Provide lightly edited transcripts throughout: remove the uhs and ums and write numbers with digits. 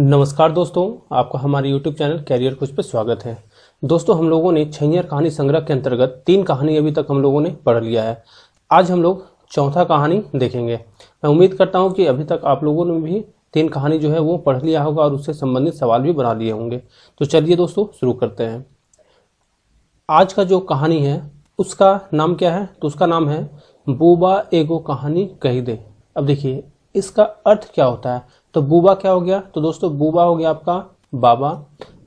नमस्कार दोस्तों, आपका हमारे YouTube चैनल कैरियर कुछ पे स्वागत है। दोस्तों, हम लोगों ने छैयर कहानी संग्रह के अंतर्गत 3 कहानी अभी तक हम लोगों ने पढ़ लिया है। आज हम लोग चौथा कहानी देखेंगे। मैं उम्मीद करता हूं कि अभी तक आप लोगों ने भी 3 कहानी जो है वो पढ़ लिया होगा और उससे संबंधित सवाल भी बना लिए होंगे। तो चलिए दोस्तों, शुरू करते हैं। आज का जो कहानी है उसका नाम क्या है? तो उसका नाम है बूबा एगो कहानी कही दे। अब देखिए इसका अर्थ क्या होता है। तो बूबा क्या हो गया? तो दोस्तों बूबा हो गया आपका बाबा,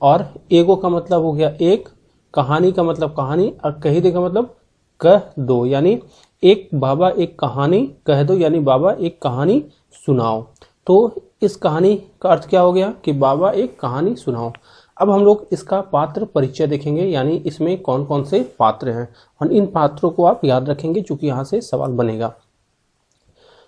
और एगो का मतलब हो गया एक, कहानी का मतलब कहानी, और कही दे का मतलब कह दो, यानी एक बाबा एक कहानी कह दो, यानी बाबा एक कहानी सुनाओ। तो इस कहानी का अर्थ क्या हो गया कि बाबा एक कहानी सुनाओ। अब हम लोग इसका पात्र परिचय देखेंगे, यानी इसमें कौन कौन से पात्र हैं और इन पात्रों को आप याद रखेंगे क्योंकि यहाँ से सवाल बनेगा।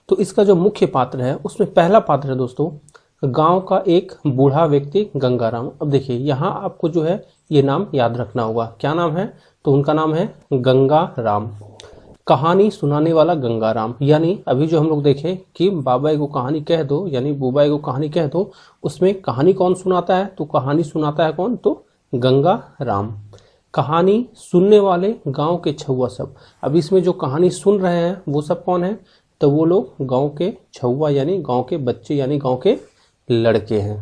तो इसका जो मुख्य पात्र है उसमें पहला पात्र है दोस्तों गांव का एक बूढ़ा व्यक्ति गंगाराम। अब देखिए यहाँ आपको जो है ये नाम याद रखना होगा। क्या नाम है? तो उनका नाम है गंगाराम, कहानी सुनाने वाला गंगाराम। यानी अभी जो हम लोग देखें कि बाबा को कहानी कह दो, यानी बूबा को कहानी कह दो, उसमें कहानी कौन सुनाता है? तो कहानी सुनाता है कौन? तो गंगाराम। कहानी सुनने वाले गांव के छुआ सब। अब इसमें जो कहानी सुन रहे हैं वो सब कौन है? तो वो लोग गांव के छुआ यानी गांव के बच्चे यानी गांव के लड़के हैं।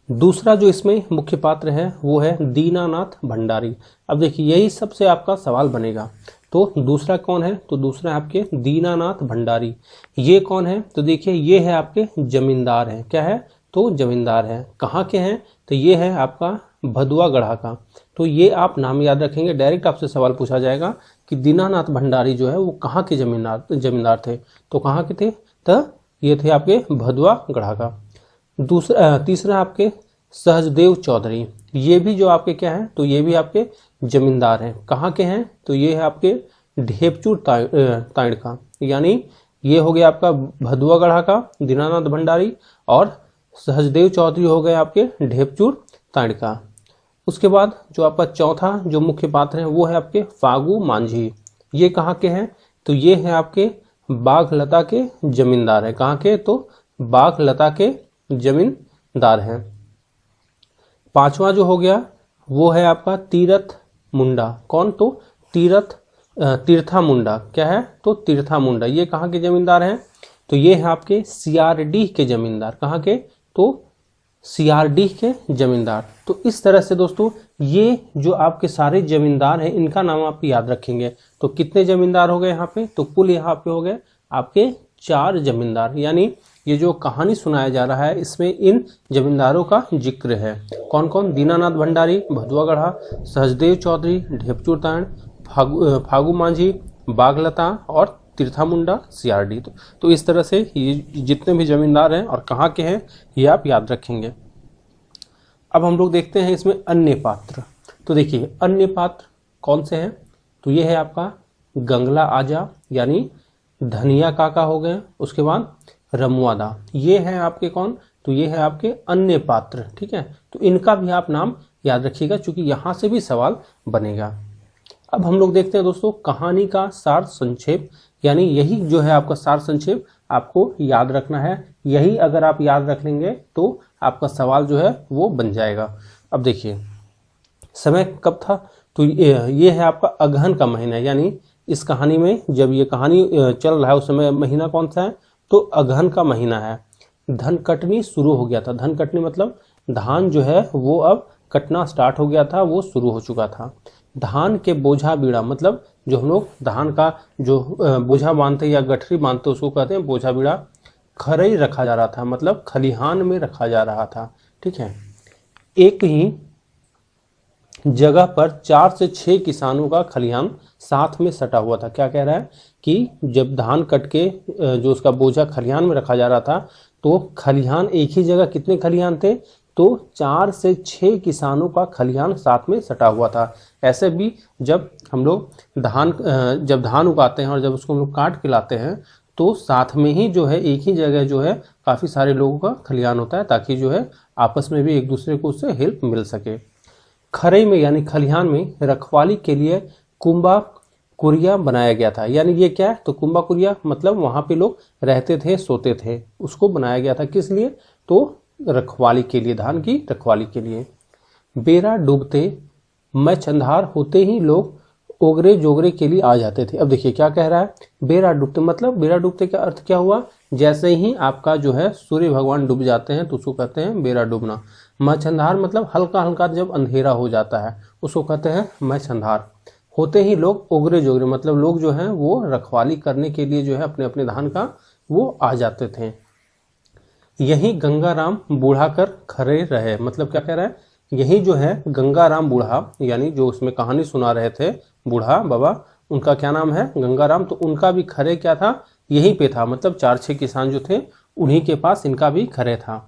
दूसरा जो इसमें मुख्य पात्र है वो है दीनानाथ भंडारी। अब देखिए यही सबसे आपका सवाल बनेगा। तो दूसरा कौन है? तो दूसरा आपके दीनानाथ भंडारी। ये कौन है? तो देखिए ये है आपके जमींदार हैं। क्या है? तो जमींदार है। कहाँ के हैं? तो ये है आपका भदुआ गढ़ा का। तो ये आप नाम याद रखेंगे, डायरेक्ट आपसे सवाल पूछा जाएगा कि दीनानाथ भंडारी जो है वो कहाँ के जमींदार थे। तो कहाँ के थे? तो ये थे आपके भदुआ गढ़ा का। तीसरा आपके सहजदेव चौधरी। ये भी जो आपके क्या है? तो ये भी आपके जमींदार हैं। कहाँ के हैं? तो ये है आपके ढेपचूर ताइड़ का, यानी ये हो गया आपका भदुआ गढ़ा का दीनानाथ भंडारी, और सहजदेव चौधरी हो गए आपके ढेपचूर ताइड़ का। उसके बाद जो आपका चौथा जो मुख्य पात्र है वो है आपके फागू मांझी। ये कहाँ के हैं? तो ये है आपके बाघलता के जमींदार है। कहाँ के? तो बाघलता के जमींदार हैं। पांचवा जो हो गया वो है आपका तीरथ मुंडा। कौन? तो तीर्था मुंडा। क्या है? तो तीर्था मुंडा। ये कहाँ के जमींदार हैं? तो ये है आपके सियारडीह के जमींदार। कहाँ के? तो सियारडीह के जमींदार। तो इस तरह से दोस्तों ये जो आपके सारे जमींदार हैं इनका नाम आप याद रखेंगे। तो कितने जमींदार हो गए यहाँ पे? तो कुल यहाँ पे हो गए आपके 4 जमींदार। यानी ये जो कहानी सुनाया जा रहा है इसमें इन जमींदारों का जिक्र है। कौन कौन? दीनानाथ भंडारी, भदुआ गढ़ा, सहजदेव चौधरी, ढेपचूर ताइड़, फागू मांझी, बाघलता और तीर्था मुंडा, सियारडी। तो इस तरह से ये जितने भी जमींदार हैं और कहाँ के हैं ये आप याद रखेंगे। अब हम लोग देखते हैं इसमें अन्य पात्र। तो देखिए अन्य पात्र कौन से हैं? तो ये है आपका गंगला आजा, यानी धनिया काका हो गए। उसके बाद रमुआदा। ये हैं आपके कौन? तो ये है आपके अन्य पात्र। ठीक है, तो इनका भी आप नाम याद रखिएगा क्योंकि यहाँ से भी सवाल बनेगा। अब हम लोग देखते हैं दोस्तों कहानी का सार संक्षेप, यानी यही जो है आपका सार संक्षेप आपको याद रखना है। यही अगर आप याद रख लेंगे तो आपका सवाल जो है वो बन जाएगा। अब देखिए समय कब था? तो ये है आपका अगहन का महीना, यानी इस कहानी में जब ये कहानी चल रहा है उस समय महीना कौन सा है? तो अगहन का महीना है। धन कटनी शुरू हो गया था। धन कटनी मतलब धान जो है वो अब कटना स्टार्ट हो गया था, वो शुरू हो चुका था। धान के बोझा बीड़ा मतलब जो हम लोग धान का जो बोझा बांधते या गठरी बांधते उसको कहते हैं बोझा बीड़ा। खरई रखा जा रहा था मतलब खलिहान में रखा जा रहा था। ठीक है, एक ही जगह पर 4 से 6 किसानों का खलिहान साथ में सटा हुआ था। क्या कह रहा है कि जब धान कट के जो उसका बोझा खलिहान में रखा जा रहा था तो खलिहान एक ही जगह कितने खलिहान थे? तो 4 से 6 किसानों का खलिहान साथ में सटा हुआ था। ऐसे भी जब हम लोग जब धान उगाते हैं और जब उसको हम लोग काट के लाते हैं तो साथ में ही जो है एक ही जगह जो है काफ़ी सारे लोगों का खलिहान होता है ताकि जो है आपस में भी एक दूसरे को उससे हेल्प मिल सके। खरई में यानी खलिहान में रखवाली के लिए कुंभा कुरिया बनाया गया था। यानी ये क्या है? तो कुंभा कुरिया मतलब वहाँ पे लोग रहते थे, सोते थे, उसको बनाया गया था। किस लिए? तो रखवाली के लिए, धान की रखवाली के लिए। बेरा डूबते मैं चंद्रहार होते ही लोग ओगरे जोगरे के लिए आ जाते थे। अब देखिए क्या कह रहा है, बेरा डूबते, मतलब बेरा डूबते का अर्थ क्या हुआ, जैसे ही आपका जो है सूर्य भगवान डूब जाते हैं तो उसको कहते हैं बेरा डूबना। मछंधार मतलब हल्का हल्का जब अंधेरा हो जाता है उसको कहते हैं मछंधार। होते ही लोग ओगरे जोगरे, मतलब लोग जो हैं वो रखवाली करने के लिए जो है अपने अपने धान का वो आ जाते थे। यही गंगाराम बूढ़ा कर खड़े रहे, मतलब क्या कह रहा है, यही जो है गंगाराम बूढ़ा, यानी जो उसमें कहानी सुना रहे थे बूढ़ा बाबा, उनका क्या नाम है, गंगाराम, तो उनका भी खरे क्या था, यहीं पे था, मतलब 4-6 किसान जो थे उन्हीं के पास इनका भी खरे था।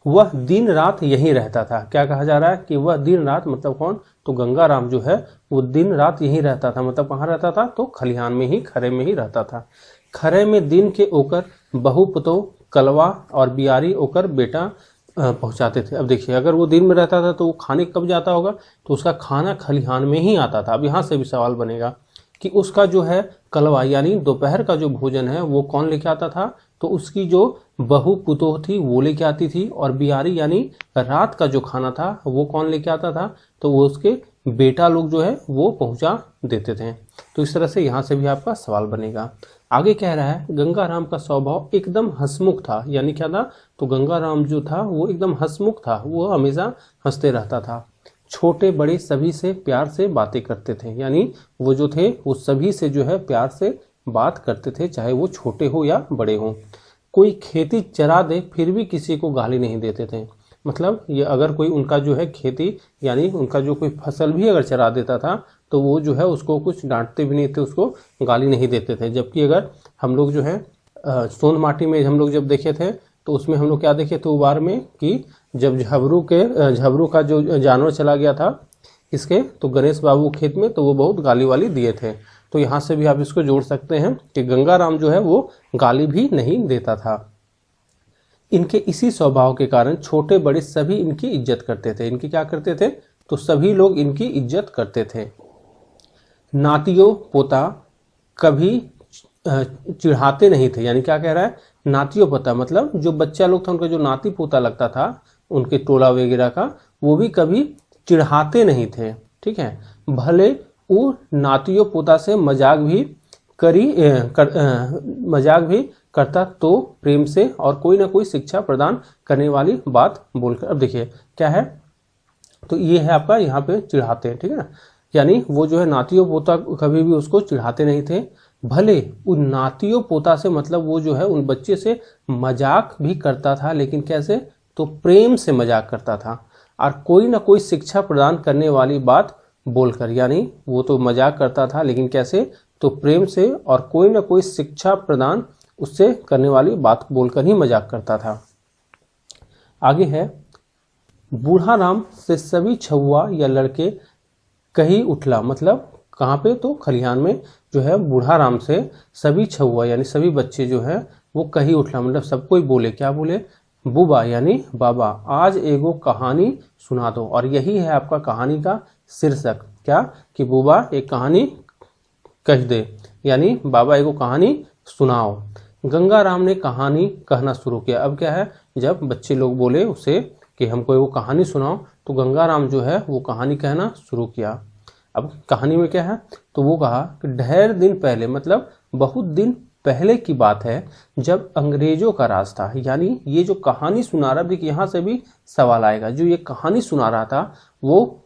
वह दिन रात यहीं रहता था। क्या कहा जा रहा है कि वह दिन रात, मतलब कौन, तो गंगाराम जो है वो दिन रात यहीं रहता था, मतलब कहाँ रहता था, तो खलिहान में ही, खरे में ही रहता था। खरे में दिन के ओकर बहु पुतो कलवा और बियारी ओकर बेटा पहुंचाते थे। अब देखिए अगर वो दिन में रहता था तो वो खाने कब जाता होगा, तो उसका खाना खलिहान में ही आता था। अब यहाँ से भी सवाल बनेगा कि उसका जो है कलवा यानी दोपहर का जो भोजन है वो कौन लेके आता था, तो उसकी जो बहू पुतोह थी वो लेके आती थी, और बियारी यानी रात का जो खाना था वो कौन लेके आता था, तो वो उसके बेटा लोग जो है वो पहुंचा देते थे। तो इस तरह से यहाँ से भी आपका सवाल बनेगा। आगे कह रहा है गंगाराम का स्वभाव एकदम हंसमुख था, यानी क्या था, तो गंगाराम जो था वो एकदम हंसमुख था, वो हमेशा हंसते रहता था। छोटे बड़े सभी से प्यार से बातें करते थे, यानी वो जो थे वो सभी से जो है प्यार से बात करते थे, चाहे वो छोटे हो या बड़े हो। कोई खेती चरा दे फिर भी किसी को गाली नहीं देते थे, मतलब ये अगर कोई उनका जो है खेती यानी उनका जो कोई फसल भी अगर चरा देता था तो वो जो है उसको कुछ डांटते भी नहीं थे, उसको गाली नहीं देते थे। जबकि अगर हम लोग जो है सोन माटी में हम लोग जब देखे थे तो उसमें हम लोग क्या देखे थे उबार में, कि जब झबरू का जो जानवर चला गया था इसके, तो गणेश बाबू खेत में, तो वो बहुत गाली वाली दिए थे। तो यहाँ से भी आप इसको जोड़ सकते हैं कि गंगाराम जो है वो गाली भी नहीं देता था। इनके इसी स्वभाव के कारण छोटे बड़े सभी इनकी इज्जत करते थे। इनकी क्या करते थे, तो सभी लोग इनकी इज्जत करते थे। नातियों पोता कभी चिढ़ाते नहीं थे, यानी क्या कह रहा है, नातियों पोता मतलब जो बच्चा लोग था उनका जो नाती पोता लगता था उनके टोला वगैरह का, वो भी कभी चिढ़ाते नहीं थे। ठीक है, भले वो नातियों पोता से मजाक भी करता तो प्रेम से और कोई ना कोई शिक्षा प्रदान करने वाली बात बोलकर। अब देखिए क्या है, तो ये है आपका यहाँ पे चिढ़ाते हैं, ठीक है ना, यानी वो जो है नातियों पोता कभी भी उसको चिढ़ाते नहीं थे। भले उन नातियों पोता से मतलब वो जो है उन बच्चे से मजाक भी करता था, लेकिन कैसे, तो प्रेम से मजाक करता था, और कोई ना कोई शिक्षा प्रदान करने वाली बात बोलकर, यानी वो तो मजाक करता था लेकिन कैसे, तो प्रेम से और कोई ना कोई शिक्षा प्रदान उससे करने वाली बात बोलकर ही मजाक करता था। आगे है, बूढ़ा राम से सभी छुआ या लड़के कहीं उठला, मतलब कहाँ पे, तो खलिहान में जो है बूढ़ा राम से सभी छुआ यानी सभी बच्चे जो है वो कहीं उठला, मतलब सब कोई बोले, क्या बोले, बुबा यानी बाबा आज एगो कहानी सुना दो। और यही है आपका कहानी का शीर्षक, क्या, कि बुबा एक कहानी कह दे, यानी बाबा एगो कहानी सुनाओ। गंगाराम ने कहानी कहना शुरू किया। अब क्या है, जब बच्चे लोग बोले उसे कि हमको एगो कहानी सुनाओ, तो गंगाराम जो है वो कहानी कहना शुरू किया। अब कहानी में क्या है, तो वो कहा कि ढेर दिन पहले, मतलब बहुत दिन पहले की बात है, जब अंग्रेजों का राज था। यानी ये जो कहानी सुना रहा, देखिए यहाँ से भी सवाल आएगा, जो ये कहानी सुना रहा था वो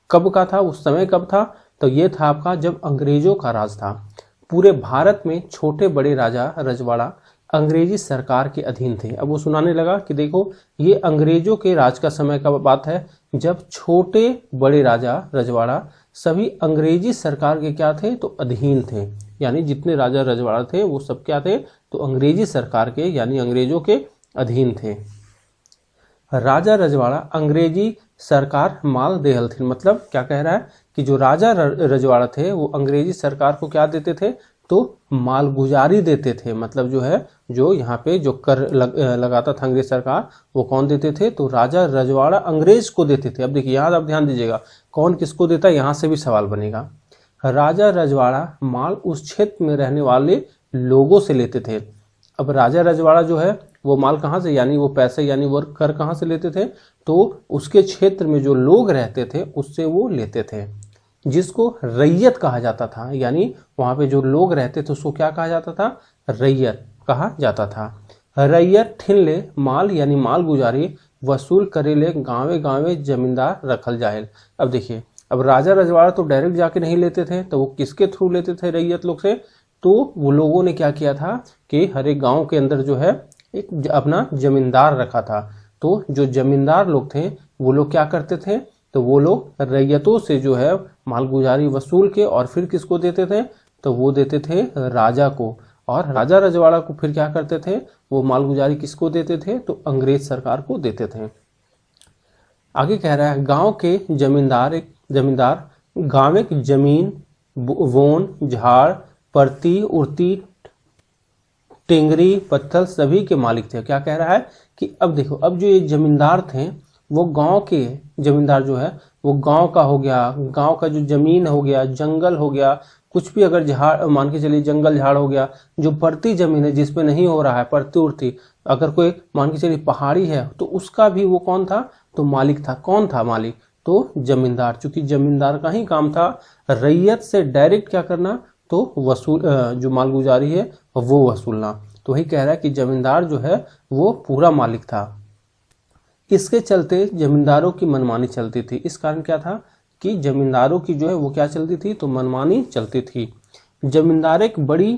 कब का था, उस समय कब था, तो ये था आपका जब अंग्रेजों का राज था। पूरे भारत में छोटे बड़े राजा रजवाड़ा अंग्रेजी सरकार के अधीन थे। अब वो सुनाने लगा कि देखो ये अंग्रेजों के राज का समय का बात है, जब छोटे बड़े राजा रजवाड़ा सभी अंग्रेजी सरकार के क्या थे, तो अधीन थे, यानी जितने राजा रजवाड़ा थे वो सब क्या थे, तो अंग्रेजी सरकार के यानी अंग्रेजों के अधीन थे। राजा रजवाड़ा अंग्रेजी सरकार माल देहल थी, मतलब क्या कह रहा है कि जो राजा रजवाड़ा थे वो अंग्रेजी सरकार को क्या देते थे, तो मालगुजारी देते थे, मतलब जो है जो यहाँ पे जो कर लगाता था अंग्रेज सरकार वो कौन देते थे, तो राजा रजवाड़ा अंग्रेज को देते थे। अब देखिए यहाँ आप ध्यान दीजिएगा कौन किसको देता है, यहाँ से भी सवाल बनेगा। राजा रजवाड़ा माल उस क्षेत्र में रहने वाले लोगों से लेते थे। अब राजा रजवाड़ा जो है वो माल कहाँ से, यानी वो पैसे यानी वो कर कहाँ से लेते थे, तो उसके क्षेत्र में जो लोग रहते थे उससे वो लेते थे, जिसको रैयत कहा जाता था। यानी वहाँ पे जो लोग रहते थे उसको क्या कहा जाता था, रैयत कहा जाता था। रैयत ठिन ले माल यानी माल गुजारी वसूल करे ले गाँवे गाँवे जमींदार रखल जाए। अब देखिए, अब राजा रजवाड़ा तो डायरेक्ट जाके नहीं लेते थे, तो वो किसके थ्रू लेते थे रैयत लोग से, तो वो लोगों ने क्या किया था कि हर एक गांव के अंदर जो है एक अपना जमींदार रखा था। तो जो जमींदार लोग थे वो लोग क्या करते थे, तो वो लोग रैयतों से जो है मालगुजारी वसूल के और फिर किसको देते थे, तो वो देते थे राजा को, और राजा रजवाड़ा को फिर क्या करते थे, वो मालगुजारी किसको देते थे, तो अंग्रेज सरकार को देते थे। आगे कह रहा है गांव के जमींदार गांव की जमीन वन झाड़ परती उड़ती टेंगरी पत्थर सभी के मालिक थे। क्या कह रहा है कि अब देखो, अब जो ये जमींदार थे वो गांव के जमींदार जो है वो गांव का हो गया, गांव का जो जमीन हो गया, जंगल हो गया, कुछ भी अगर झाड़ मान के चलिए जंगल झाड़ हो गया, जो पड़ती जमीन है जिसपे नहीं हो रहा है पड़ती उड़ती, अगर कोई मान के चलिए पहाड़ी है तो उसका भी वो कौन था, तो मालिक था। कौन था मालिक, तो जमींदार। चूंकि जमींदार का ही काम था रैयत से डायरेक्ट क्या करना, तो वसूल जो मालगुजारी है वो वसूलना। तो वही कह रहा है कि जमींदार जो है वो पूरा मालिक था। इसके चलते जमींदारों की मनमानी चलती थी। इस कारण क्या था कि जमींदारों की जो है वो क्या चलती थी, तो मनमानी चलती थी। जमींदार एक बड़ी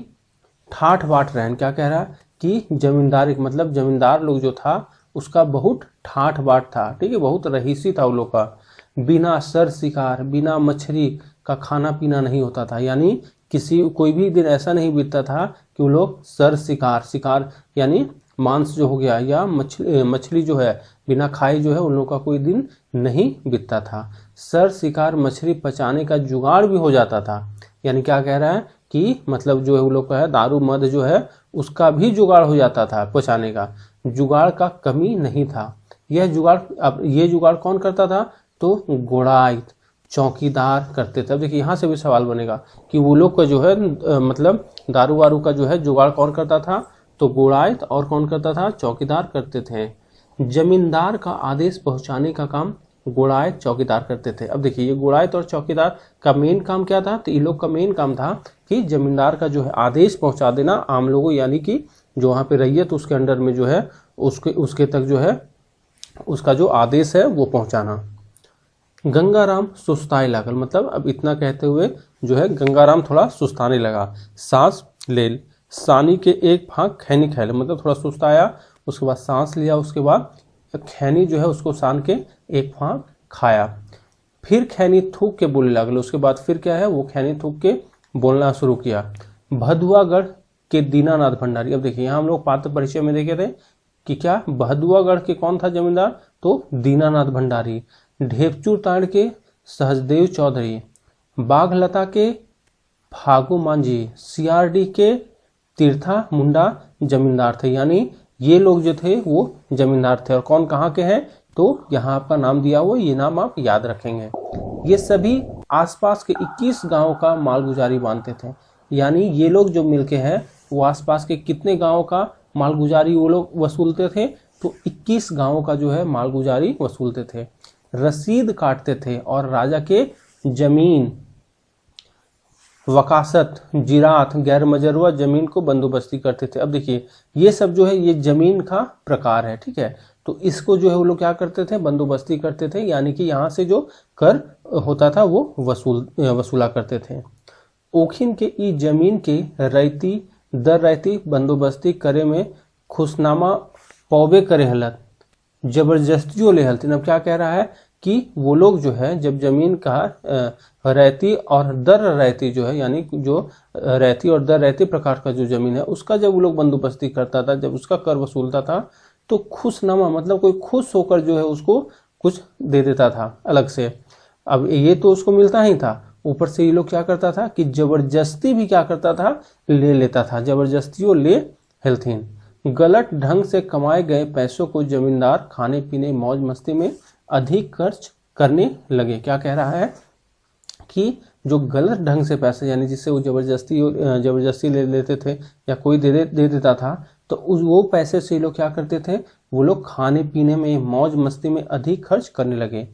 ठाठ बाट रहन। क्या कह रहा है कि जमींदार एक मतलब जमींदार लोग जो था उसका बहुत ठाठ बाट था, ठीक है, बहुत रईसी था वो लोग का। बिना सर शिकार बिना मछली का खाना पीना नहीं होता था। यानी कोई भी दिन ऐसा नहीं बीतता था कि वो लोग सर शिकार यानी मांस जो हो गया या मछली जो है बिना खाए जो है उन लोगों का कोई दिन नहीं बीतता था। सर शिकार मछली पचाने का जुगाड़ भी हो जाता था। यानी क्या कह रहा है कि मतलब जो है वो लोग का है दारू मद जो है उसका भी जुगाड़ हो जाता था, पचाने का जुगाड़ का कमी नहीं था। यह जुगाड़, अब ये जुगाड़ कौन करता था, तो गोड़ाई चौकीदार करते थे। अब देखिए यहाँ से भी सवाल बनेगा कि वो लोग का जो है मतलब दारू वारू का जो है जुगाड़ कौन करता था, तो गोड़ायत, और कौन करता था, चौकीदार करते थे। जमींदार का आदेश पहुंचाने का काम गोड़ायत चौकीदार करते थे। अब देखिए ये गोड़ायत और चौकीदार का मेन काम क्या था, तो इन लोग का मेन काम था कि जमींदार का जो है आदेश पहुंचा देना आम लोगों, यानी कि जो वहाँ पे रैयत उसके अंडर में जो है उसके तक जो है उसका जो आदेश है वो पहुंचाना। गंगाराम सुस्ताए लागल, मतलब अब इतना कहते हुए जो है गंगाराम थोड़ा सुस्ताने लगा। सांस ले सानी के एक फांक खैनी खैले, मतलब थोड़ा सुस्ताया, उसके बाद सांस लिया, उसके बाद खैनी जो है उसको सान के एक फांक खाया। फिर खैनी थूक के बोलने लगल, उसके बाद फिर क्या है वो खैनी थूक के बोलना शुरू किया। भदुआगढ़ के दीनानाथ भंडारी। अब देखिए यहाँ हम लोग पात्र परिचय में देखे थे कि क्या भदुआगढ़ के कौन था जमींदार, तो दीनानाथ भंडारी। ढेपचूर ताड़ के सहजदेव चौधरी, बाघलता के फागू मांझी, सीआरडी के तीर्था मुंडा जमींदार थे। यानी ये लोग जो थे वो जमींदार थे। और कौन कहाँ के हैं, तो यहाँ आपका नाम दिया हुआ, ये नाम आप याद रखेंगे। ये सभी आसपास के 21 गांव का मालगुजारी बांधते थे। यानी ये लोग जो मिलके हैं वो आसपास के कितने गांव का मालगुजारी वो लोग वसूलते थे, तो 21 गांवों का जो है मालगुजारी वसूलते थे। रसीद काटते थे और राजा के जमीन वकासत जिरात गैर मजरूआ जमीन को बंदोबस्ती करते थे। अब देखिए ये सब जो है ये जमीन का प्रकार है, ठीक है, तो इसको जो है वो लोग क्या करते थे, बंदोबस्ती करते थे। यानी कि यहाँ से जो कर होता था वो वसूला करते थे। ओखिन के ई जमीन के रैती दर रैती बंदोबस्ती करे में खुशनामा पौबे करे हलत जबरदस्तियों ले हलती। अब क्या कह रहा है कि वो लोग जो है जब जमीन का रैती और दर रैती जो है यानी जो रैती और दर रैती प्रकार का जो जमीन है उसका जब वो लोग बंदोबस्ती करता था, जब उसका कर वसूलता था, तो खुशनामा मतलब कोई खुश होकर जो है उसको कुछ दे देता था अलग से। अब ये तो उसको मिलता ही था, ऊपर से ये लोग क्या करता था कि जबरदस्ती भी क्या करता था, ले लेता था, जबरदस्तियों ले हेल्थिन। गलत ढंग से कमाए गए पैसों को जमींदार खाने पीने मौज मस्ती में अधिक खर्च करने लगे। क्या कह रहा है कि जो गलत ढंग से पैसे यानी जिससे वो जबरदस्ती ले लेते थे या कोई दे देता था, तो वो पैसे से ये लोग क्या करते थे, वो लोग खाने पीने में, मौज मस्ती में अधिक खर्च करने लगे।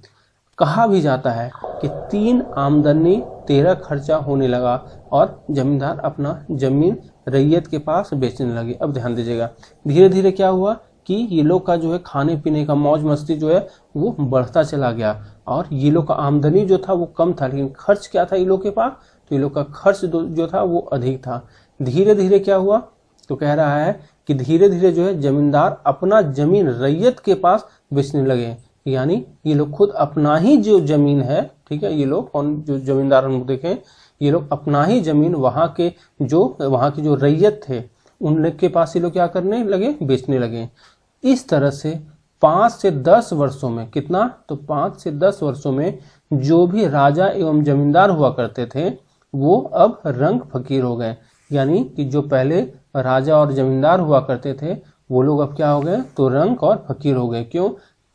कहा भी जाता है कि 3 आमदनी 13 खर्चा होने लगा और जमींदार अपना जमीन रैयत के पास बेचने लगे। अब ध्यान दीजिएगा, धीरे धीरे क्या हुआ कि ये लोग का जो है खाने पीने का, मौज मस्ती जो है वो बढ़ता चला गया और ये लोग का आमदनी जो था वो कम था, लेकिन खर्च क्या था ये लोग के पास, तो ये लोग का खर्च जो था वो अधिक था। धीरे धीरे क्या हुआ, तो कह रहा है कि धीरे धीरे जो है जमींदार अपना जमीन रैयत के पास बेचने लगे, यानी ये लोग खुद अपना ही जो जमीन है, ठीक है, ये लोग कौन, जो जमींदार हम देखें, ये लोग अपना ही जमीन वहां की जो रैयत थे उन लोग के पास ये लोग क्या करने लगे, बेचने लगे। इस तरह से 5 से 10 वर्षों में, कितना, तो 5 से 10 वर्षों में जो भी राजा एवं जमींदार हुआ करते थे वो अब रंग फकीर हो गए। यानी कि जो पहले राजा और जमींदार हुआ करते थे वो लोग अब क्या हो गए, तो रंग और फकीर हो गए। क्यों,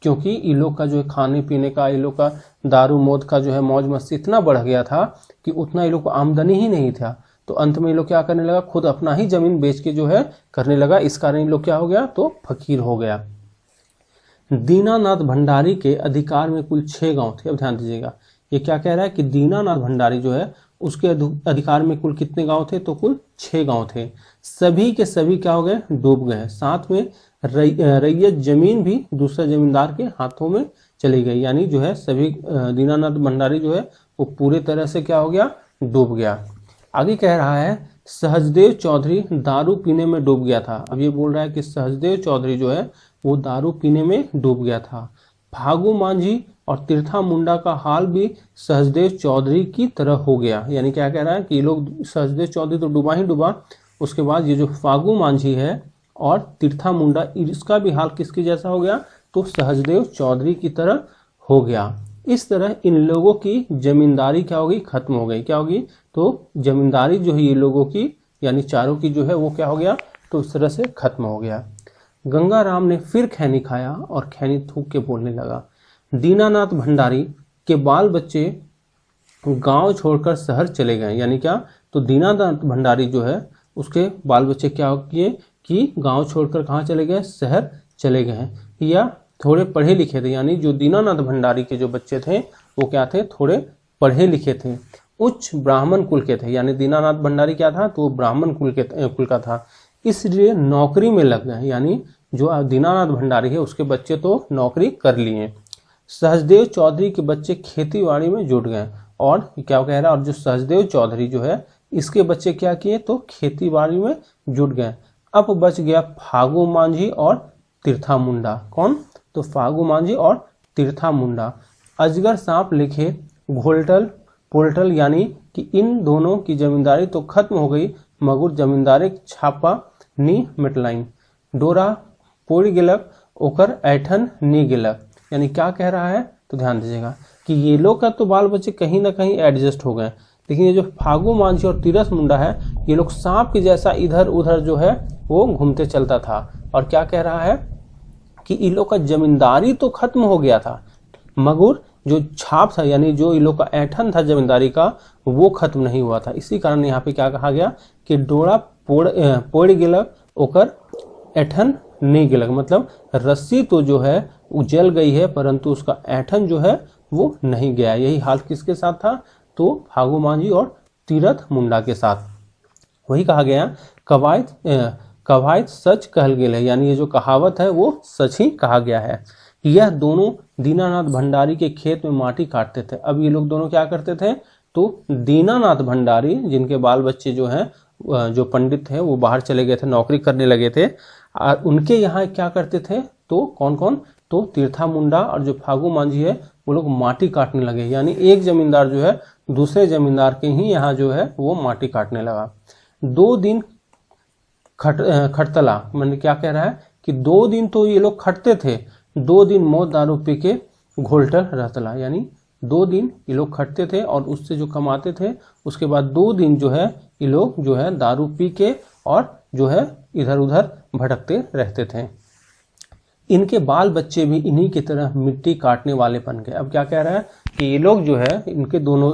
क्योंकि इन लोग का जो है खाने पीने का, इन लोग का दारू मौत का जो है मौज मस्ती इतना बढ़ गया था कि उतना इन लोग को आमदनी ही नहीं था। तो अंत में ये लोग क्या करने लगा, खुद अपना ही जमीन बेच के जो है करने लगा। इस कारण इन लोग क्या हो गया, तो फकीर हो गया। दीनानाथ भंडारी के अधिकार में कुल 6 गांव थे। अब ध्यान दीजिएगा, ये क्या कह रहा है कि दीनानाथ भंडारी जो है उसके अधिकार में कुल कितने गांव थे, तो कुल 6 गांव थे। सभी के सभी क्या हो गए, डूब गए। साथ में रैयत जमीन भी दूसरे जमींदार के हाथों में चली गई। यानी जो है सभी दीनानाथ भंडारी जो है वो पूरे तरह से क्या हो गया, डूब गया। आगे कह रहा है सहजदेव चौधरी दारू पीने में डूब गया था। अब ये बोल रहा है कि सहजदेव चौधरी जो है वो दारू पीने में डूब गया था। फागू मांझी और तीर्था मुंडा का हाल भी सहजदेव चौधरी की तरह हो गया। यानी क्या कह रहा है कि ये लोग, सहजदेव चौधरी तो डूबा ही डूबा, उसके बाद ये जो फागू मांझी है और तीर्था मुंडा, इसका भी हाल किसके जैसा हो गया, तो सहजदेव चौधरी की तरह हो गया। इस तरह इन लोगों की जमींदारी क्या होगी, खत्म हो गई। क्या होगी, तो जमींदारी जो है ये लोगों की, यानी चारों की जो है वो क्या हो गया, तो इस तरह से खत्म हो गया। गंगाराम ने फिर खैनी खाया और खैनी थूक के बोलने लगा। दीनानाथ भंडारी के बाल बच्चे गांव छोड़कर शहर चले गए। यानी क्या, तो दीनानाथ भंडारी जो है उसके बाल बच्चे क्या किए कि गांव छोड़कर कहाँ चले गए, शहर चले गए, या थोड़े पढ़े लिखे थे। यानी जो दीनानाथ भंडारी के जो बच्चे थे वो क्या थे, थोड़े पढ़े लिखे थे, उच्च ब्राह्मण कुल के थे। यानी दीनानाथ भंडारी क्या था, तो ब्राह्मण कुल का था, इसलिए नौकरी में लग गए। यानी जो दीनानाथ भंडारी है उसके बच्चे तो नौकरी कर लिए। सहजदेव चौधरी के बच्चे खेती बाड़ी में जुट गए। और क्या कह रहा है, और जो सहजदेव चौधरी जो है इसके बच्चे क्या किए, तो खेती बाड़ी में जुट गए। अब बच गया फागू मांझी और तीर्था मुंडा। कौन, तो फागू मांझी और तीर्था मुंडा। अजगर सांप लिखे घोलटल पोल्टल, यानी कि इन दोनों की जमींदारी तो खत्म हो गई, मगर जमींदारी छापा नी मिटलाइन। डोरा पोड़ गिलक ओकर ऐठन नी गिलक। यानी क्या कह रहा है, तो ध्यान दीजिएगा कि ये लोग का तो बाल बच्चे कहीं ना कहीं एडजस्ट हो गए, लेकिन ये जो फागू मांझी और तीरथ मुंडा है ये लोग सांप के जैसा इधर उधर जो है वो घूमते चलता था। और क्या कह रहा है कि इन लोग का जमींदारी तो खत्म हो गया था, मगर जो छाप था, यानी जो इन लोग का ऐठन था जमींदारी का, वो खत्म नहीं हुआ था। इसी कारण यहाँ पे क्या कहा गया कि डोरा पोड़ गिलक ओकर ऐठन नहीं गिलक। मतलब रस्सी तो जो है वो जल गई है, परंतु उसका ऐठन जो है वो नहीं गया। यही हाल किसके साथ था, तो फागू मांझी और तीरथ मुंडा के साथ। वही कहा गया कवायत सच कहल गेल है। यानी ये जो कहावत है वो सच ही कहा गया है। यह दोनों दीनानाथ भंडारी के खेत में माटी काटते थे। अब ये लोग दोनों क्या करते थे, तो दीनानाथ भंडारी जिनके बाल बच्चे जो हैं, जो पंडित हैं, वो बाहर चले गए थे, नौकरी करने लगे थे, और उनके यहाँ क्या करते थे, तो कौन कौन, तो तीर्था मुंडा और जो फागू मांझी है वो लोग माटी काटने लगे। यानी एक जमींदार जो है दूसरे जमींदार के ही यहाँ जो है वो माटी काटने लगा। 2 दिन खटतला, मैंने क्या कह रहा है कि 2 दिन तो ये लोग खटते थे, 2 दिन मौत दारू पी के घोलटल रहतला। यानी 2 दिन ये लोग खटते थे और उससे जो कमाते थे, उसके बाद 2 दिन जो है ये लोग जो है दारू पी के और जो है इधर उधर भटकते रहते थे। इनके बाल बच्चे भी इन्हीं की तरह मिट्टी काटने वाले बन गए। अब क्या कह रहा है कि ये लोग जो है, इनके दोनों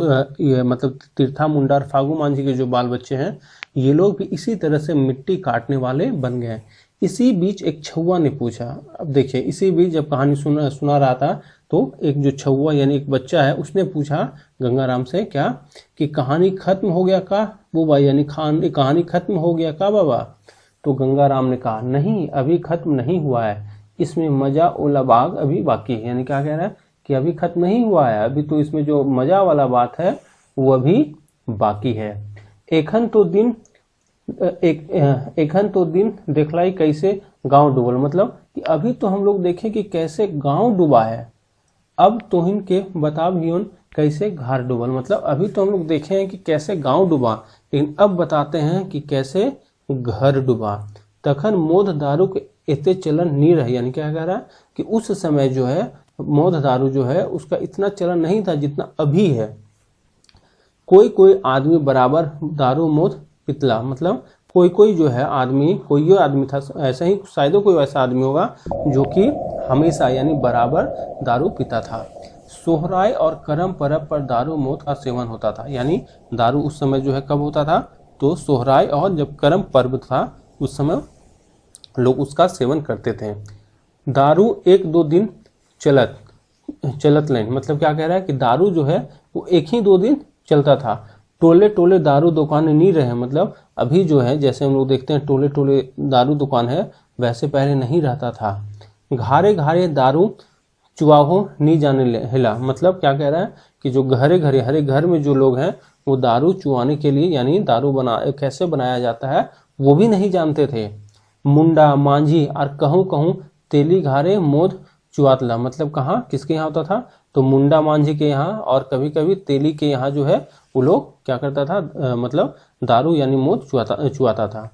मतलब तीर्था मुंडा और फागू मांझी के जो बाल बच्चे हैं, ये लोग भी इसी तरह से मिट्टी काटने वाले बन गए। इसी बीच एक छौवा ने पूछा। अब देखिए, इसी बीच जब कहानी सुना रहा था तो एक जो छौवा यानी एक बच्चा है उसने पूछा गंगाराम से क्या कि कहानी खत्म हो गया का बुबा, यानी कहानी खत्म हो गया का बाबा। तो गंगाराम ने कहा नहीं, अभी खत्म नहीं हुआ है, इसमें मजा वाला बाग अभी बाकी है। यानी क्या कह रहा है कि अभी खत्म नहीं हुआ है, अभी तो इसमें जो मजा वाला बात है वो अभी बाकी है। एखन तो दिन देखलाई कैसे गांव डूबल, मतलब कि अभी तो हम लोग देखें कि कैसे गांव डूबा है, अब तोहिन के बताबियोन कैसे घर डूबल, मतलब अभी तो हम लोग देखे हैं कि कैसे गांव डूबा, लेकिन अब बताते हैं कि कैसे घर डूबा। तखन मोद दारू के इतने चलन नहीं रहे, यानी क्या कह रहा है कि उस समय जो है मोद दारू जो है उसका इतना चलन नहीं था जितना अभी है। कोई कोई आदमी बराबर दारू मोद पितला, मतलब कोई कोई जो है आदमी, कोई आदमी था ऐसा ही, शायद कोई ऐसा आदमी होगा जो कि हमेशा यानी बराबर दारू पीता था। सोहराय और करम परब पर दारू मोद का सेवन होता था, यानी दारू उस समय जो है कब होता था तो सोहराय और जब करम पर्व था उस समय लोग उसका सेवन करते थे। दारू एक दो दिन चलत लाइन, मतलब क्या कह रहा है कि दारू जो है वो एक ही दो दिन चलता था। टोले टोले दारू दुकान नहीं रहे, मतलब अभी जो है जैसे हम लोग देखते हैं टोले टोले दारू दुकान है वैसे पहले नहीं रहता था। घारे घारे दारू चुआहो नहीं जाने हिला, मतलब क्या कह रहा है कि जो घरे घरे हरे घर में जो लोग हैं वो दारू चुआने के लिए यानी दारू कैसे बनाया जाता है वो भी नहीं जानते थे। मुंडा मांझी और कहूँ कहूँ तेली घारे मोद चुआतला, मतलब कहाँ किसके यहाँ होता था तो मुंडा मांझी के यहाँ और कभी कभी तेली के यहाँ जो है वो लोग क्या करता था मतलब दारू यानी मोद चुआता था।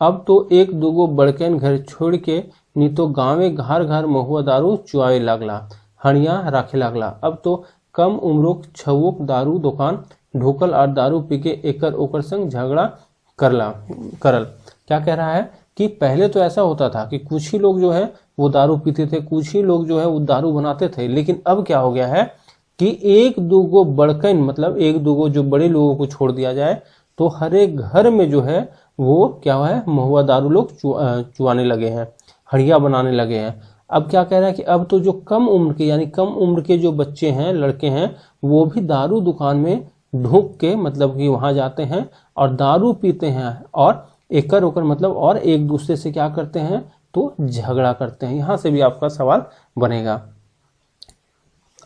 अब तो एक दूगो बड़कन घर छोड़ के नहीं तो गाँवे घर घर महुआ दारू चुआवे लागला, हणिया राखे लागला। अब तो कम उम्रों छवोक दारू दुकान ढोकल और दारू पी के एकर ओकर संग झगड़ा करल। क्या कह रहा है कि पहले तो ऐसा होता था कि कुछ ही लोग जो है वो दारू पीते थे, कुछ ही लोग जो है वो दारू बनाते थे, लेकिन अब क्या हो गया है कि एक दूगो बड़कन, मतलब एक दूगो जो बड़े लोगों को छोड़ दिया जाए तो हर एक घर में जो है वो क्या है महुआ दारू लोग चुआने लगे हैं, हड़िया बनाने लगे हैं। अब क्या कह रहा है कि अब तो जो कम उम्र के यानी कम उम्र के जो बच्चे हैं लड़के हैं वो भी दारू दुकान में ढूक के मतलब कि वहां जाते हैं और दारू पीते हैं और एकर ओकर मतलब और एक दूसरे से क्या करते हैं तो झगड़ा करते हैं। यहां से भी आपका सवाल बनेगा।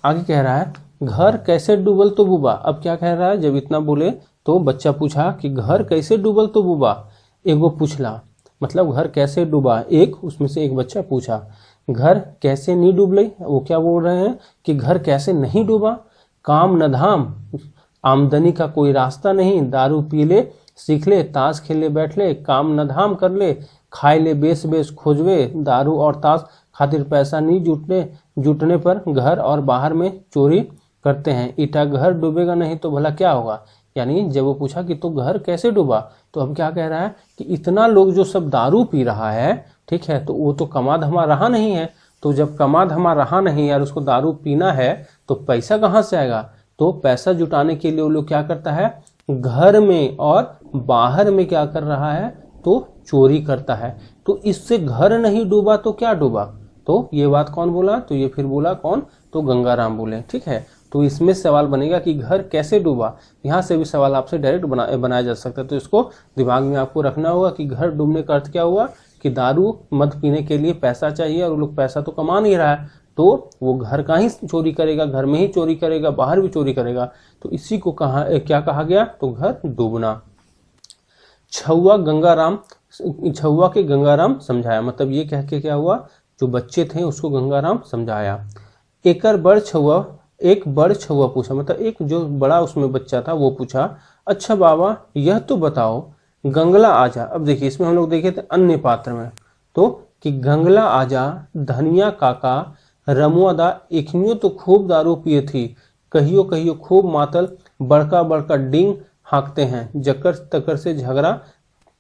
आगे कह रहा है घर कैसे डूबल तो बुबा। अब क्या कह रहा है जब इतना बोले तो बच्चा पूछा कि घर कैसे डूबल तो बुबा। एगो पूछला मतलब घर कैसे डूबा, एक उसमें से एक बच्चा पूछा। घर कैसे नहीं डूबले, वो क्या बोल रहे हैं कि घर कैसे नहीं डूबा। काम न धाम आमदनी का कोई रास्ता नहीं, दारू पी ले सीख ले ताश खेल ले बैठ ले, काम न धाम कर ले खाए ले बेस बेस खोजवे, दारू और ताश खातिर पैसा नहीं जुटने पर घर और बाहर में चोरी करते हैं। ईटा घर डूबेगा नहीं तो भला क्या होगा। यानी जब वो पूछा कि तो घर कैसे डूबा तो अब क्या कह रहा है कि इतना लोग जो सब दारू पी रहा है, ठीक है, तो वो तो कमा धमा रहा नहीं है, तो जब कमा धमा रहा नहीं यार उसको दारू पीना है तो पैसा कहाँ से आएगा। तो पैसा जुटाने के लिए वो लोग क्या करता है घर में और बाहर में क्या कर रहा है तो चोरी करता है। तो इससे घर नहीं डूबा तो क्या डूबा। तो ये बात कौन बोला तो ये फिर बोला कौन तो गंगाराम बोले, ठीक है। तो इसमें सवाल बनेगा कि घर कैसे डूबा। यहाँ से भी सवाल आपसे डायरेक्ट बनाया जा सकता है, तो इसको दिमाग में आपको रखना होगा कि घर डूबने का अर्थ क्या हुआ कि दारू मद पीने के लिए पैसा चाहिए और वो लोग पैसा तो कमा नहीं रहा है तो वो घर का ही चोरी करेगा, घर में ही चोरी करेगा, बाहर भी चोरी करेगा। तो इसी को क्या कहा गया तो घर डूबना। छौवा के गंगाराम समझाया, मतलब ये कह के क्या हुआ जो बच्चे थे उसको गंगाराम समझाया। एक बड़ छौवा पूछा, मतलब एक जो बड़ा उसमें बच्चा था वो पूछा अच्छा बाबा यह तो बताओ गंगला आजा। अब देखिए इसमें हम लोग देखे थे अन्य पात्र में तो कि गंगला आजा धनिया काका रमुआ दा एखनियो तो खूब दारू पिए थी, कहियो कहियो खूब मातल बड़का बड़का डिंग हाँकते हैं, जकर तकर से झगड़ा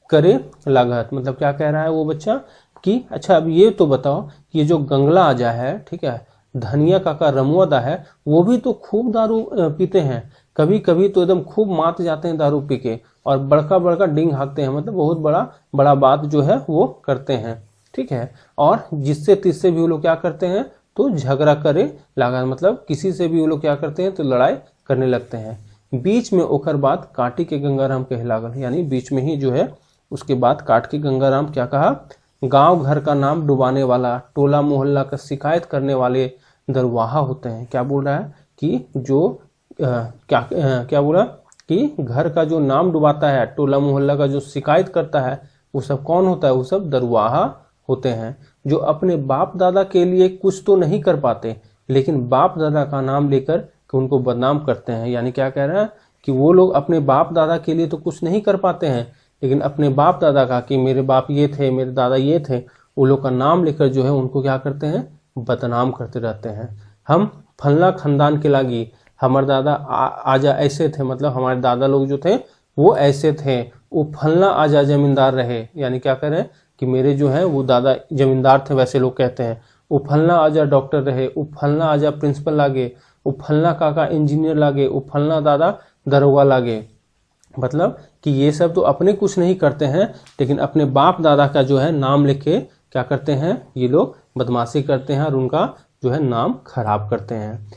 करे लागत। मतलब क्या कह रहा है वो बच्चा कि अच्छा अब ये तो बताओ ये जो गंगला आजा है, ठीक है, धनिया काका रमुआ दा है वो भी तो खूब दारू पीते हैं, कभी कभी तो एकदम खूब मात जाते हैं दारू पी के और बड़का बड़का डिंग हाँकते हैं, मतलब बहुत बड़ा बात जो है वो करते हैं। ठीक है। और जिससे तिससे भी वो लोग क्या करते हैं, तो झगड़ा करे लगा, मतलब किसी से भी वो लोग क्या करते हैं, तो लड़ाई करने लगते हैं। बीच में ओकर बाद काटी के गंगाराम कहे लागल, यानी बीच में ही जो है उसके बाद काट के गंगाराम क्या कहा, गांव घर का नाम डुबाने वाला, टोला मोहल्ला का शिकायत करने वाले दरवाहा होते हैं। क्या बोल रहा है कि जो क्या बोला कि घर का जो नाम डुबाता है, टोला मोहल्ला का जो शिकायत करता है, वो सब कौन होता है, वो सब दरवाहा होते हैं। जो अपने बाप दादा के लिए कुछ तो नहीं कर पाते, लेकिन बाप दादा का नाम लेकर कि उनको बदनाम करते हैं। यानी क्या कह रहा है कि वो लोग अपने बाप दादा के लिए तो कुछ नहीं कर पाते हैं, लेकिन अपने बाप दादा का, कि मेरे बाप ये थे, मेरे दादा ये थे, वो लोग का नाम लेकर जो है उनको क्या करते हैं, बदनाम करते रहते हैं। हम फलना खानदान के लागी, हमारे दादा आजा ऐसे थे, मतलब हमारे दादा लोग जो थे वो ऐसे थे, वो फलना आजा जमींदार रहे। यानी क्या कह रहे हैं कि मेरे जो है वो दादा जमींदार थे, वैसे लोग कहते हैं। वो फलना आजा डॉक्टर रहे, वो फलना आजा प्रिंसिपल लागे, वो फलना काका इंजीनियर लागे, वो फलना दादा दरोगा लागे। मतलब कि ये सब तो अपने कुछ नहीं करते हैं, लेकिन अपने बाप दादा का जो है नाम लेके क्या करते हैं, ये लोग बदमाशी करते हैं और उनका जो है नाम खराब करते हैं।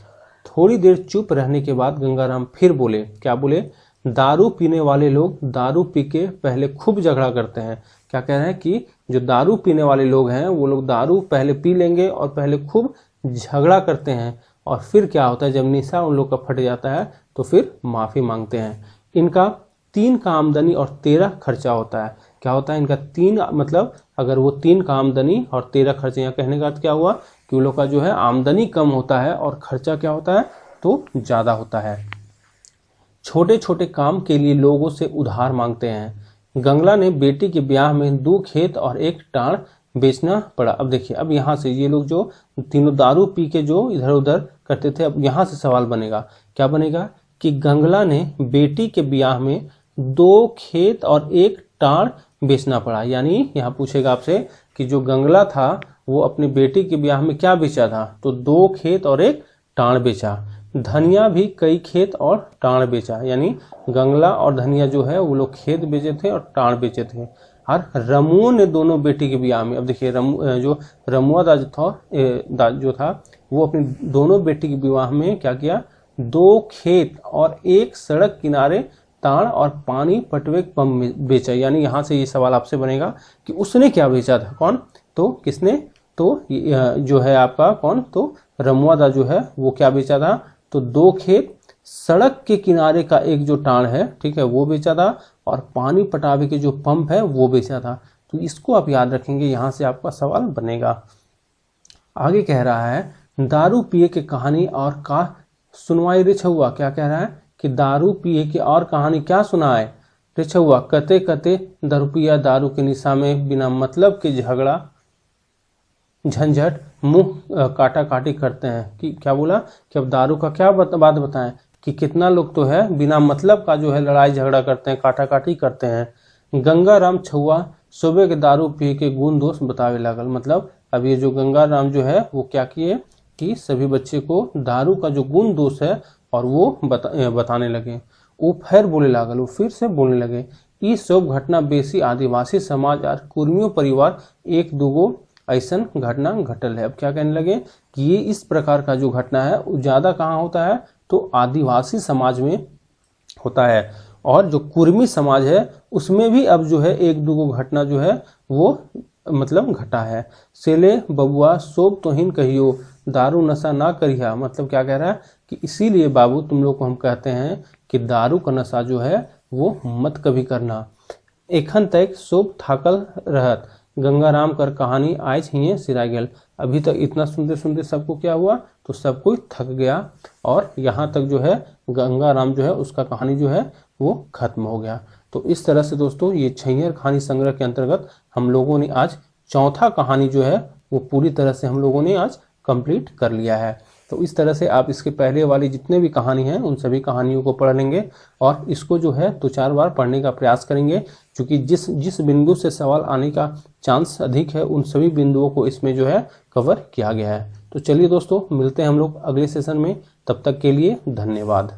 थोड़ी देर चुप रहने के बाद गंगाराम फिर बोले, क्या बोले, दारू पीने वाले लोग दारू पी के पहले खूब झगड़ा करते हैं। क्या कह रहे हैं कि जो दारू पीने वाले लोग हैं वो लोग दारू पहले पी लेंगे और पहले खूब झगड़ा करते हैं, और फिर क्या होता है, जब निशा उन लोग का फट जाता है तो फिर माफ़ी मांगते हैं। इनका 3 का आमदनी और 13 खर्चा होता है। क्या होता है इनका 3, मतलब अगर वो 3 का आमदनी और 13 खर्चे, यहाँ कहने का अर्थ क्या हुआ कि उन लोग का जो है आमदनी कम होता है और खर्चा क्या होता है, तो ज़्यादा होता है। छोटे छोटे काम के लिए लोगों से उधार मांगते हैं। गंगला ने बेटी के ब्याह में 2 खेत और 1 टाण बेचना पड़ा। अब देखिए, अब यहाँ से ये लोग जो तीनों दारू पी के जो इधर उधर करते थे, अब यहाँ से सवाल बनेगा, क्या बनेगा कि गंगला ने बेटी के ब्याह में 2 खेत और 1 टाण बेचना पड़ा। यानी यहाँ पूछेगा आपसे कि जो गंगला था वो अपनी बेटी के ब्याह में क्या बेचा था, तो 2 खेत और 1 टाण बेचा। धनिया भी कई खेत और टाण बेचा। यानी गंगला और धनिया जो है वो लोग खेत बेचे थे और टाण बेचे थे। और रमुओं ने दोनों बेटी के ब्याह में, अब देखिए जो रमुआ जो था वो अपनी दोनों बेटी के विवाह में क्या किया, 2 खेत और 1 सड़क किनारे ताड़ और पानी पटवे पंप बेचा। यानी यहाँ से ये सवाल आपसे बनेगा कि उसने क्या बेचा था, कौन, तो किसने, तो जो है आपका कौन, तो रमुआ जो है वो क्या बेचा था, तो 2 खेत, सड़क के किनारे का 1 जो टाण है, ठीक है, वो बेचा था, और पानी पटावे के जो पंप है वो बेचा था। तो इसको आप याद रखेंगे, यहाँ से आपका सवाल बनेगा। आगे कह रहा है दारू पिए के कहानी और का सुनवाई रे छुआ। क्या कह रहा है कि दारू पिए के और कहानी क्या सुनाए रे छुआ, कते कते दरुपिया दारू के निशा में बिना मतलब के झगड़ा झंझट मुंह काटा काटी करते हैं। कि क्या बोला कि अब दारू का क्या बात बताएं कि कितना लोग तो है बिना मतलब का जो है लड़ाई झगड़ा करते हैं, काटा काटी करते हैं। गंगाराम छुआ सुबह के दारू पी के गुण दोष बतावे लागल। मतलब अब ये जो गंगाराम जो है वो क्या किए कि सभी बच्चे को दारू का जो गुण दोष है और वो बताने लगे। वो फिर बोले लागल, वो फिर से बोलने लगे, ये सब घटना बेसी आदिवासी समाज और कुर्मियों परिवार 1-2 ऐसा घटना घटल है। अब क्या कहने लगे कि ये इस प्रकार का जो घटना है वो ज़्यादा कहाँ होता है, तो आदिवासी समाज में होता है, और जो कुर्मी समाज है उसमें भी अब जो है 1-2 घटना जो है वो मतलब घटा है। सेले बबुआ सोब तोहिन कहियो दारू नशा ना करिया। मतलब क्या कह रहा है कि इसीलिए बाबू तुम लोग को हम कहते हैं कि दारू का नशा जो है वो मत कभी करना। एखन तक सोब थाकल रहत गंगाराम कर कहानी आज ही सिरा गेल। अभी तक इतना सुनते सुनते सबको क्या हुआ, तो सब कोई थक गया, और यहाँ तक जो है गंगाराम जो है उसका कहानी जो है वो खत्म हो गया। तो इस तरह से दोस्तों ये छैंयर कहानी संग्रह के अंतर्गत हम लोगों ने आज चौथा कहानी जो है वो पूरी तरह से हम लोगों ने आज कंप्लीट कर लिया है। तो इस तरह से आप इसके पहले वाली जितने भी कहानी हैं उन सभी कहानियों को पढ़ लेंगे, और इसको जो है 2-4 बार पढ़ने का प्रयास करेंगे, क्योंकि जिस बिंदु से सवाल आने का चांस अधिक है उन सभी बिंदुओं को इसमें जो है कवर किया गया है। तो चलिए दोस्तों, मिलते हैं हम लोग अगले सेशन में, तब तक के लिए धन्यवाद।